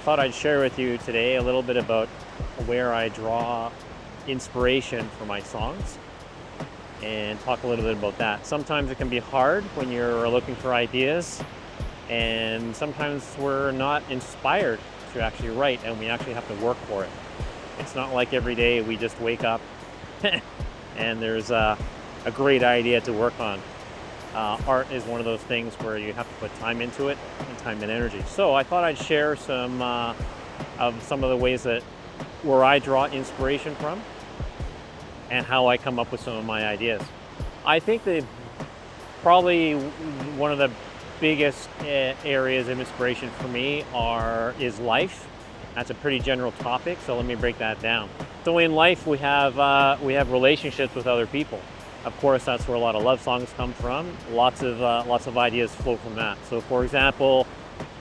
thought I'd share with you today a little bit about where I draw inspiration for my songs and talk a little bit about that. Sometimes it can be hard when you're looking for ideas, and sometimes we're not inspired to actually write and we actually have to work for it. It's not like every day we just wake up and there's a great idea to work on. Art is one of those things where you have to put time into it, and time and energy. So I thought I'd share some of the ways that where I draw inspiration from and how I come up with some of my ideas. I think that probably one of the biggest areas of inspiration for me is life. That's a pretty general topic, so let me break that down. So in life we have relationships with other people. Of course, that's where a lot of love songs come from. Lots of ideas flow from that. So, for example,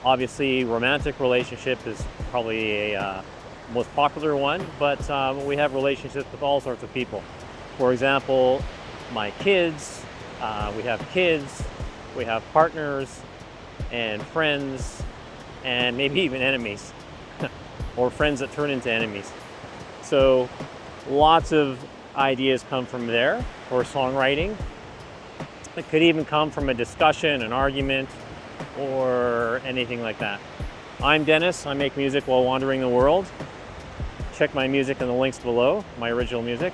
obviously, romantic relationship is probably a most popular one, but we have relationships with all sorts of people. For example, my kids. We have partners, and friends, and maybe even enemies, or friends that turn into enemies. So, lots of ideas come from there for songwriting. It could even come from a discussion, an argument, or anything like that. I'm Dennis. I make music while wandering the world. Check my music in the links below, my original music.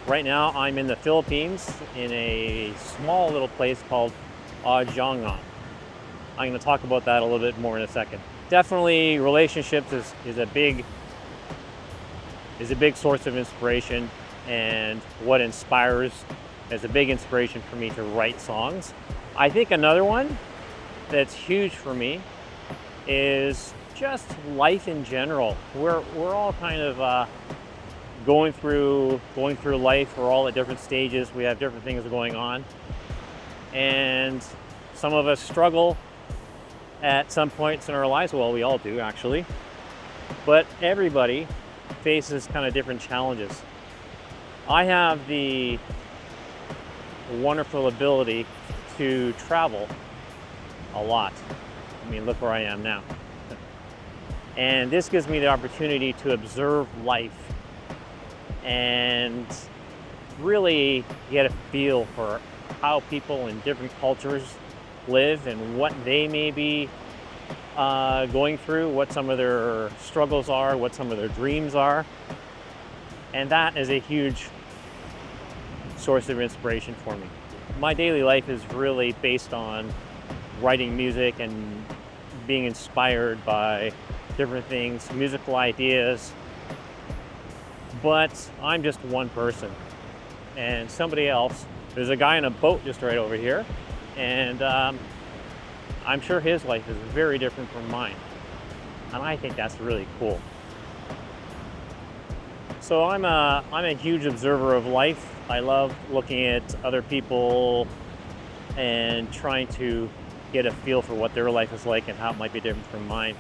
Right now I'm in the Philippines in a small little place called Odiongan. I'm going to talk about that a little bit more in a second. Definitely relationships is a big source of inspiration, and what inspires is a big inspiration for me to write songs. I think another one that's huge for me is just life in general. We're all kind of going through life. We're all at different stages. We have different things going on, and some of us struggle at some points in our lives. Well, we all do actually, but everybody faces kind of different challenges. I have the wonderful ability to travel a lot. I mean, look where I am now. And this gives me the opportunity to observe life and really get a feel for how people in different cultures live and what they may be going through, what some of their struggles are, what some of their dreams are. And that is a huge source of inspiration for me. My daily life is really based on writing music and being inspired by different things, musical ideas. But I'm just one person, and somebody else, there's a guy in a boat just right over here, and I'm sure his life is very different from mine, and I think that's really cool. So I'm a huge observer of life. I love looking at other people and trying to get a feel for what their life is like and how it might be different from mine.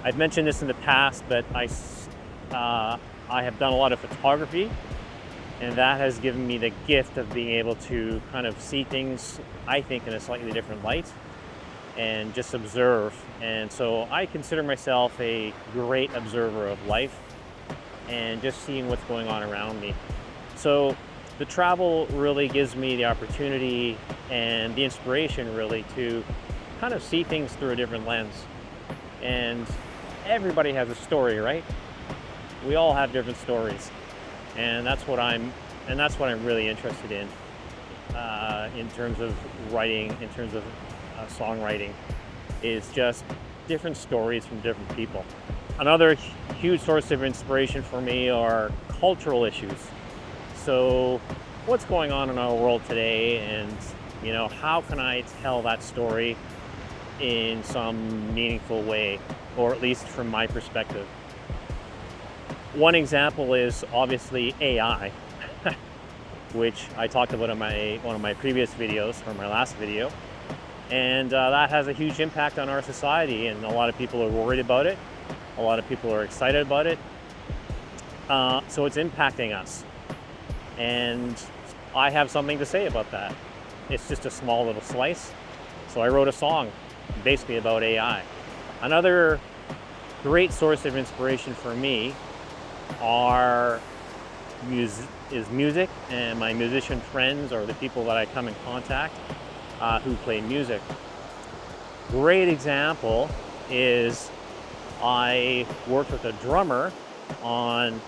I've mentioned this in the past, but I have done a lot of photography, and that has given me the gift of being able to kind of see things, I think, in a slightly different light and just observe. And so I consider myself a great observer of life and just seeing what's going on around me. So the travel really gives me the opportunity and the inspiration really to kind of see things through a different lens. And everybody has a story, right? We all have different stories, and that's what I'm really interested in terms of writing, in terms of songwriting, is just different stories from different people. Another huge source of inspiration for me are cultural issues. So what's going on in our world today, and how can I tell that story in some meaningful way, or at least from my perspective. One example is obviously AI, which I talked about in one of my previous videos, or my last video, and that has a huge impact on our society, and a lot of people are worried about it. A lot of people are excited about it. So it's impacting us, and I have something to say about that. It's just a small little slice. So I wrote a song basically about AI. Another great source of inspiration for me are is music, and my musician friends, or the people that I come in contact who play music. Great example is I worked with a drummer on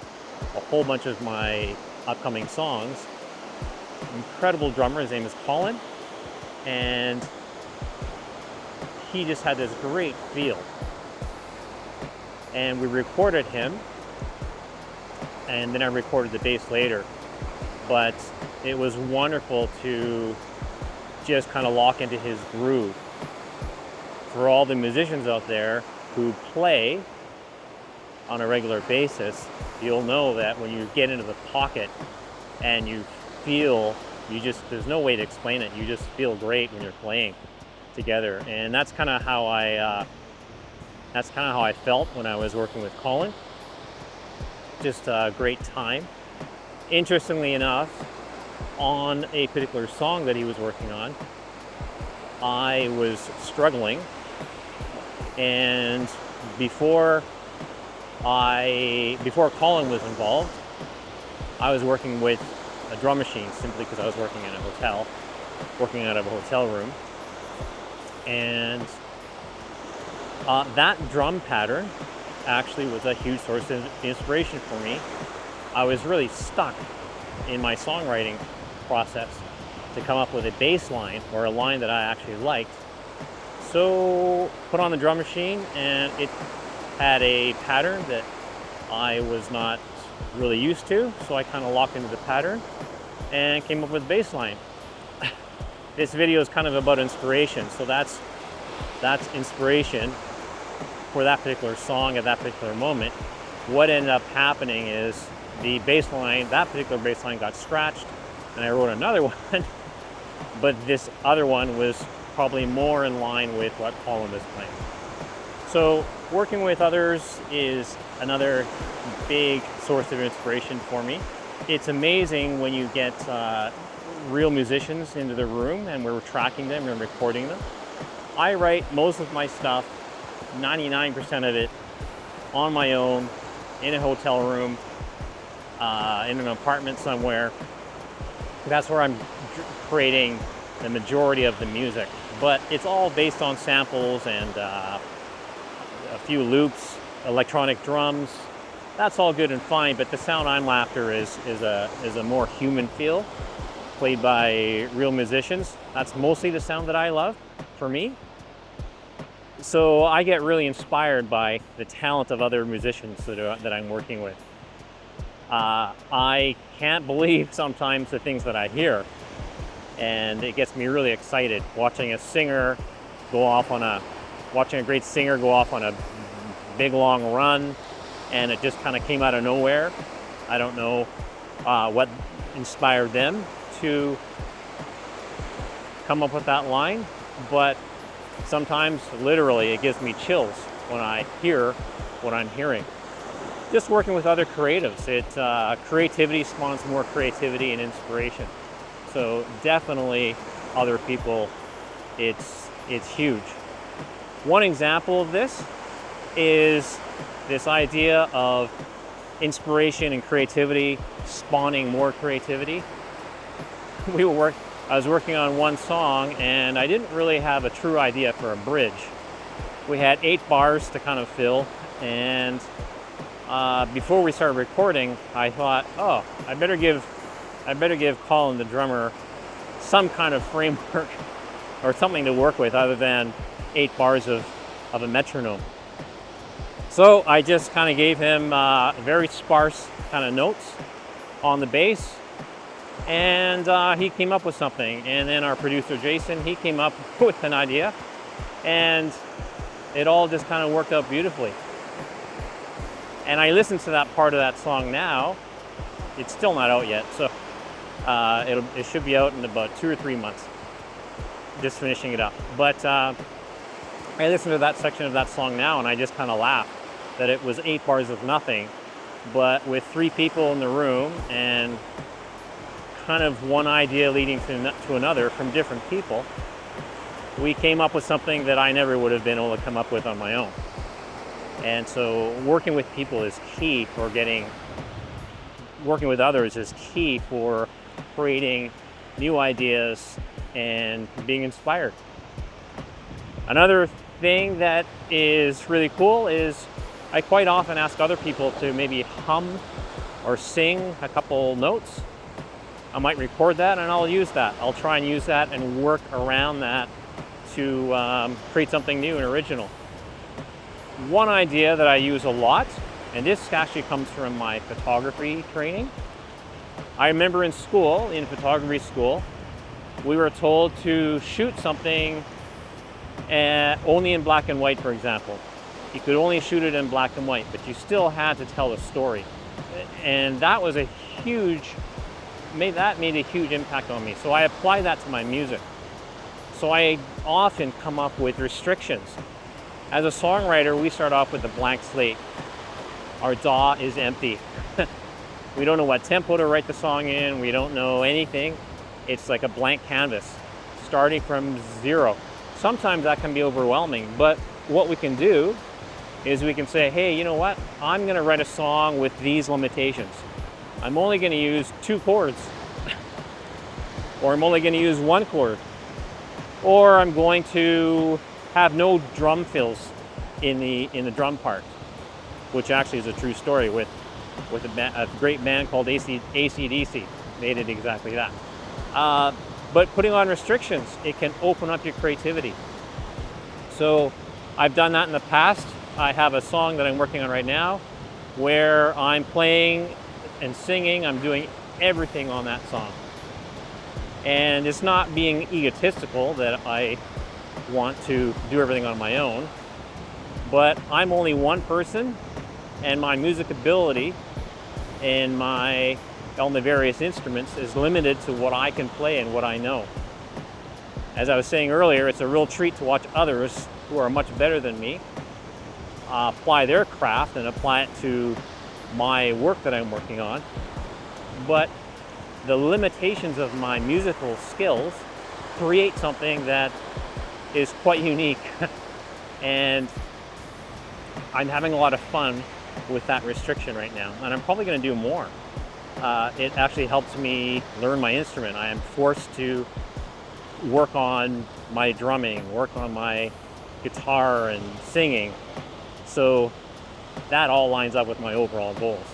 a whole bunch of my upcoming songs. Incredible drummer, his name is Colin, and he just had this great feel. And we recorded him, and then I recorded the bass later. But it was wonderful to just kind of lock into his groove. For all the musicians out there who play on a regular basis, you'll know that when you get into the pocket and you feel, there's no way to explain it. You just feel great when you're playing together. And that's kind of how I felt when I was working with Colin. Just a great time. Interestingly enough, on a particular song that he was working on, I was struggling, and before Colin was involved, I was working with a drum machine simply because I was working out of a hotel room, and that drum pattern actually was a huge source of inspiration for me. I was really stuck in my songwriting process to come up with a bass line, or a line that I actually liked. So put on the drum machine, and it had a pattern that I was not really used to, so I kind of locked into the pattern and came up with a bass line. This video is kind of about inspiration, so that's inspiration for that particular song at that particular moment. What ended up happening is that particular bass line got scratched, and I wrote another one, but this other one was probably more in line with what Colin was playing. So working with others is another big source of inspiration for me. It's amazing when you get real musicians into the room and we're tracking them and recording them. I write most of my stuff, 99% of it, on my own, in a hotel room, in an apartment somewhere. That's where I'm creating the majority of the music. But it's all based on samples and a few loops, electronic drums. That's all good and fine, but the sound I'm after is a more human feel, played by real musicians. That's mostly the sound that I love, for me. So I get really inspired by the talent of other musicians that I'm working with. I can't believe sometimes the things that I hear, and it gets me really excited watching a great singer go off on a big long run, and it just kind of came out of nowhere. I don't know what inspired them to come up with that line, but sometimes literally it gives me chills when I hear what I'm hearing. Just working with other creatives, creativity spawns more creativity and inspiration. So definitely other people, it's huge. One example of this is this idea of inspiration and creativity spawning more creativity. I was working on one song, and I didn't really have a true idea for a bridge. We had 8 bars to kind of fill, and before we started recording, I thought, I better give Colin, the drummer, some kind of framework or something to work with other than 8 bars of a metronome. So I just kind of gave him very sparse kind of notes on the bass, and he came up with something. And then our producer Jason, he came up with an idea, and it all just kind of worked out beautifully. And I listened to that part of that song now. It's still not out yet, so it should be out in about 2 or 3 months. Just finishing it up. But I listened to that section of that song now, and I just kind of laughed that it was 8 bars of nothing, but with 3 people in the room and kind of one idea leading to another from different people, we came up with something that I never would have been able to come up with on my own. And so working with people is key for working with others is key for creating new ideas and being inspired. Another thing that is really cool is I quite often ask other people to maybe hum or sing a couple notes. I might record that and I'll use that. I'll try and use that and work around that to create something new and original. One idea that I use a lot, and this actually comes from my photography training. I remember in photography school, we were told to shoot something only in black and white, for example. You could only shoot it in black and white, but you still had to tell a story. And that was made a huge impact on me. So I apply that to my music. So I often come up with restrictions. As a songwriter, we start off with a blank slate. Our DAW is empty. We don't know what tempo to write the song in. We don't know anything. It's like a blank canvas, starting from zero. Sometimes that can be overwhelming, but what we can do is we can say, hey, you know what? I'm gonna write a song with these limitations. I'm only gonna use 2 chords, or I'm only gonna use 1 chord, or I'm going to have no drum fills in the drum part, which actually is a true story with a great band called AC/DC. They did exactly that. But putting on restrictions, it can open up your creativity. So I've done that in the past. I have a song that I'm working on right now where I'm playing and singing. I'm doing everything on that song. And it's not being egotistical that I want to do everything on my own, but I'm only one person, and my music ability and on the various instruments is limited to what I can play and what I know. As I was saying earlier, it's a real treat to watch others who are much better than me apply their craft and apply it to my work that I'm working on. But the limitations of my musical skills create something that is quite unique. And I'm having a lot of fun with that restriction right now, and I'm probably going to do more. It actually helps me learn my instrument. I am forced to work on my drumming, work on my guitar and singing. So that all lines up with my overall goals.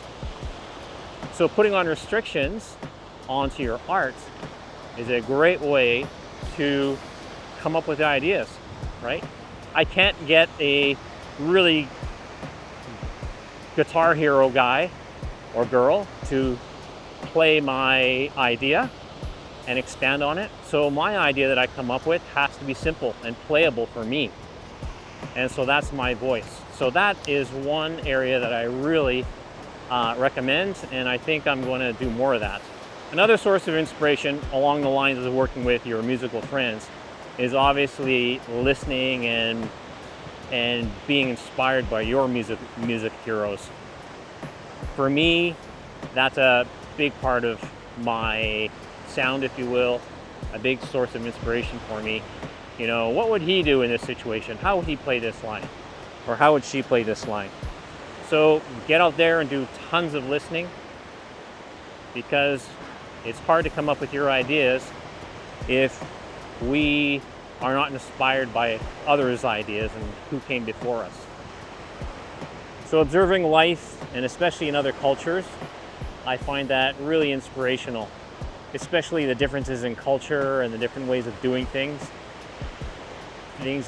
So putting on restrictions onto your art is a great way to come up with ideas, right? I can't get a really guitar hero guy or girl to play my idea and expand on it. So my idea that I come up with has to be simple and playable for me. And so that's my voice. So that is one area that I really recommend, and I think I'm going to do more of that. Another source of inspiration along the lines of working with your musical friends is obviously listening and being inspired by your music heroes. For me, that's a big part of my sound, if you will, a big source of inspiration for me. You know, what would he do in this situation? How would he play this line? Or how would she play this line? So get out there and do tons of listening, because it's hard to come up with your ideas if we are not inspired by others' ideas and who came before us. So observing life, and especially in other cultures, I find that really inspirational, especially the differences in culture and the different ways of doing things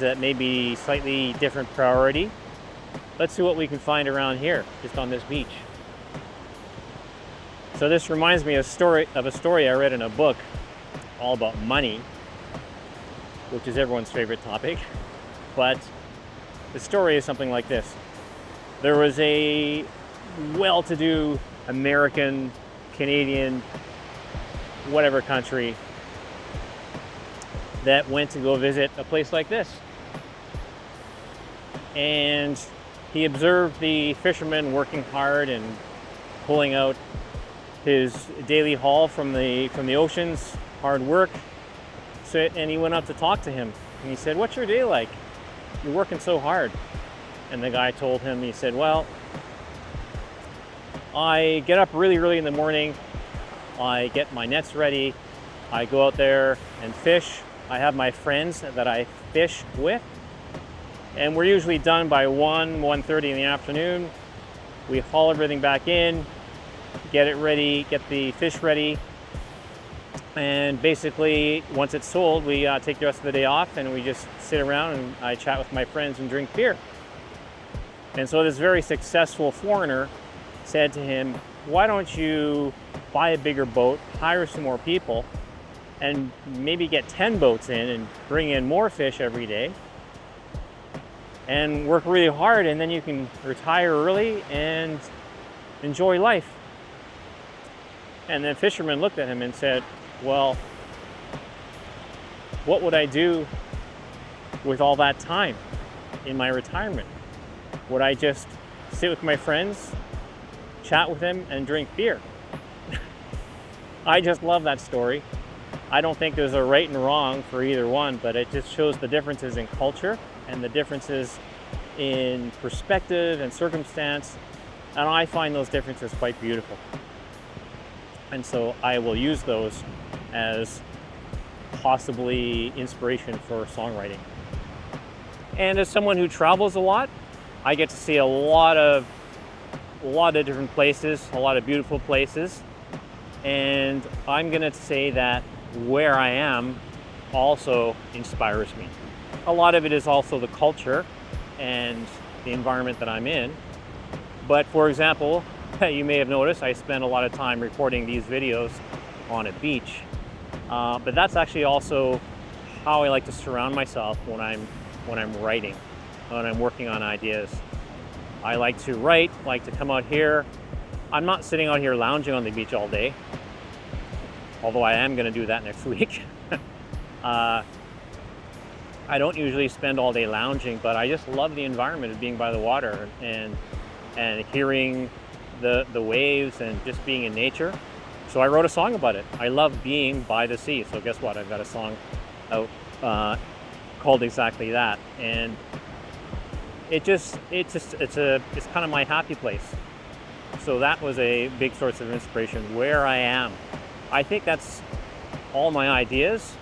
that may be slightly different priority. Let's see what we can find around here, just on this beach. So this reminds me of a story I read in a book all about money, which is everyone's favorite topic. But the story is something like this. There was a well-to-do American, Canadian, whatever country that went to go visit a place like this. And he observed the fishermen working hard and pulling out his daily haul from the oceans, hard work. So, and he went up to talk to him. And he said, "What's your day like? You're working so hard." And the guy told him, he said, "Well, I get up really early in the morning. I get my nets ready. I go out there and fish. I have my friends that I fish with. And we're usually done by 1:30 in the afternoon. We haul everything back in, get it ready, get the fish ready. And basically, once it's sold, we take the rest of the day off and we just sit around and I chat with my friends and drink beer." And so this very successful foreigner said to him, "Why don't you buy a bigger boat, hire some more people, and maybe get 10 boats in and bring in more fish every day and work really hard, and then you can retire early and enjoy life." And the fisherman looked at him and said, "Well, what would I do with all that time in my retirement? Would I just sit with my friends, chat with them, and drink beer?" I just love that story. I don't think there's a right and wrong for either one, but it just shows the differences in culture and the differences in perspective and circumstance. And I find those differences quite beautiful. And so I will use those as possibly inspiration for songwriting. And as someone who travels a lot, I get to see a lot of different places, a lot of beautiful places. And I'm gonna say that where I am also inspires me. A lot of it is also the culture and the environment that I'm in. But for example, you may have noticed I spend a lot of time recording these videos on a beach. But that's actually also how I like to surround myself when I'm writing, when I'm working on ideas. I like to write, like to come out here. I'm not sitting out here lounging on the beach all day, although I am going to do that next week. I don't usually spend all day lounging, but I just love the environment of being by the water and hearing the waves and just being in nature. So I wrote a song about it. I love being by the sea. So guess what? I've got a song out called exactly that. And it's kind of my happy place. So that was a big source of inspiration where I am. I think that's all my ideas.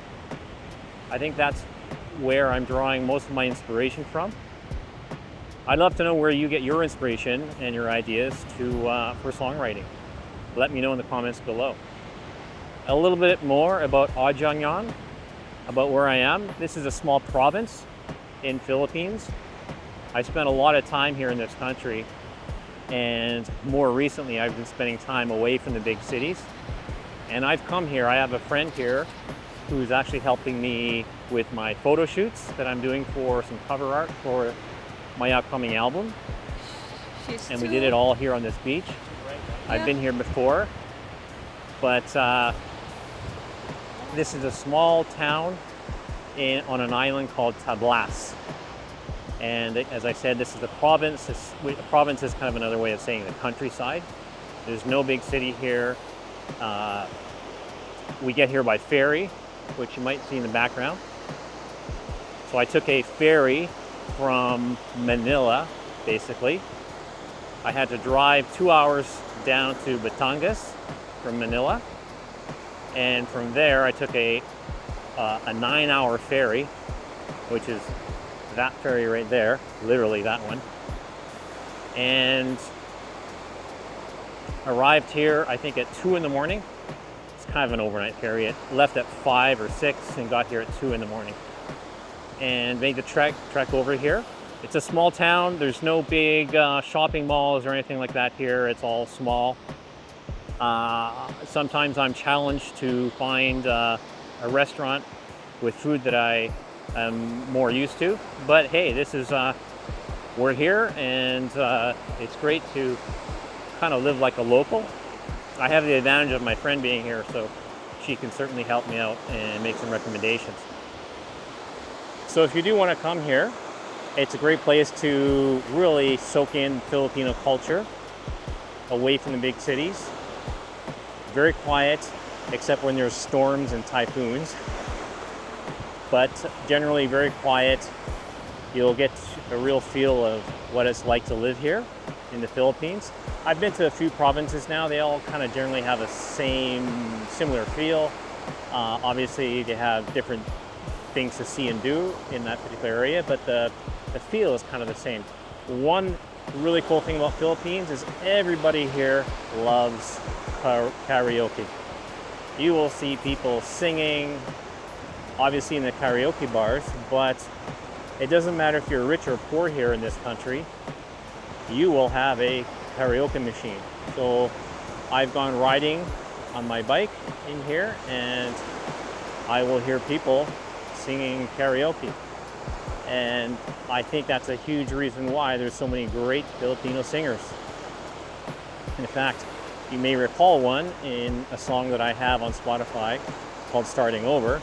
I think that's where I'm drawing most of my inspiration from. I'd love to know where you get your inspiration and your ideas for songwriting. Let me know in the comments below. A little bit more about Odiongan, about where I am. This is a small province in Philippines. I spent a lot of time here in this country, and more recently I've been spending time away from the big cities. And I've come here, I have a friend here who's actually helping me with my photo shoots that I'm doing for some cover art for my upcoming album. And we did it all here on this beach. I've been here before, but this is a small town on an island called Tablas. And as I said, this is a province. A province is kind of another way of saying the countryside. There's no big city here. We get here by ferry, which you might see in the background. So I took a ferry from Manila, basically. I had to drive 2 hours down to Batangas from Manila. And from there, I took a 9-hour ferry, which is that ferry right there, literally that one. And arrived here, I think at 2 in the morning. It's kind of an overnight ferry. It left at 5 or 6 and got here at 2 in the morning. And made the trek over here. It's a small town. There's no big shopping malls or anything like that here. It's all small. Sometimes I'm challenged to find a restaurant with food that I am more used to. But hey, this is, we're here, and it's great to kind of live like a local. I have the advantage of my friend being here, so she can certainly help me out and make some recommendations. So if you do want to come here, it's a great place to really soak in Filipino culture away from the big cities. Very quiet, except when there's storms and typhoons. but generally very quiet. You'll get a real feel of what it's like to live here in the Philippines. I've been to a few provinces now. They all kind of generally have a similar feel. Obviously, they have different things to see and do in that particular area, but the feel is kind of the same. One really cool thing about Philippines is everybody here loves karaoke. You will see people singing, obviously in the karaoke bars, but it doesn't matter if you're rich or poor here in this country, you will have a karaoke machine. So I've gone riding on my bike in here and I will hear people singing karaoke. And I think that's a huge reason why there's so many great Filipino singers. In fact, you may recall one in a song that I have on Spotify called Starting Over.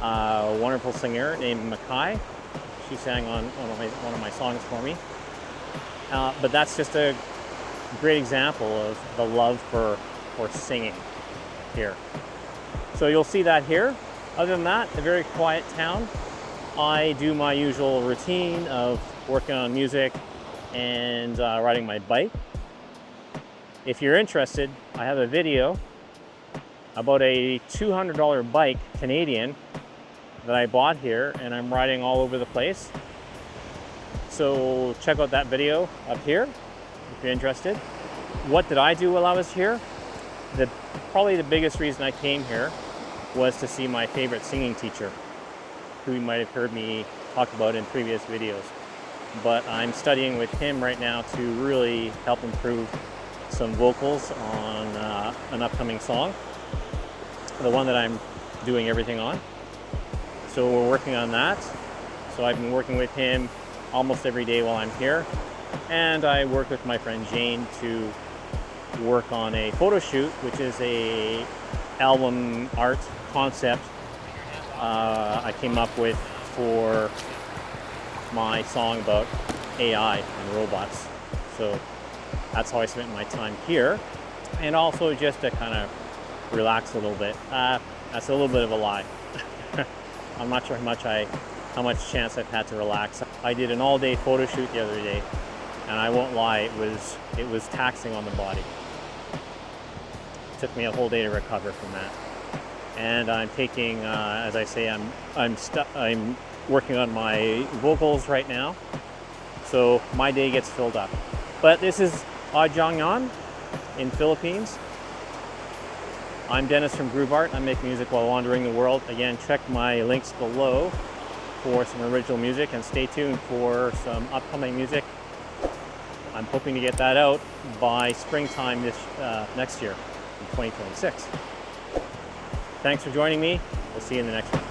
A wonderful singer named Makai. She sang on one of my songs for me. But that's just a great example of the love for singing here. So you'll see that here. Other than that, a very quiet town. I do my usual routine of working on music and riding my bike. If you're interested, I have a video about a $200 bike, Canadian, that I bought here, and I'm riding all over the place. So check out that video up here if you're interested. What did I do while I was here? Probably the biggest reason I came here was to see my favorite singing teacher, who you might have heard me talk about in previous videos. But I'm studying with him right now to really help improve some vocals on an upcoming song, the one that I'm doing everything on. So we're working on that. So I've been working with him almost every day while I'm here. And I work with my friend Jane to work on a photo shoot, which is a album art concept I came up with for my song about AI and robots. So that's how I spent my time here. And also just to kind of relax a little bit. That's a little bit of a lie. I'm not sure how much chance I've had to relax. I did an all-day photo shoot the other day, and I won't lie, it was taxing on the body. It took me a whole day to recover from that. And I'm taking, as I say, I'm working on my vocals right now, so my day gets filled up. But this is Odiongan in Philippines. I'm Dennis from Groove Art. I make music while wandering the world. Again, check my links below for some original music, and stay tuned for some upcoming music. I'm hoping to get that out by springtime next year, in 2026. Thanks for joining me. We'll see you in the next one.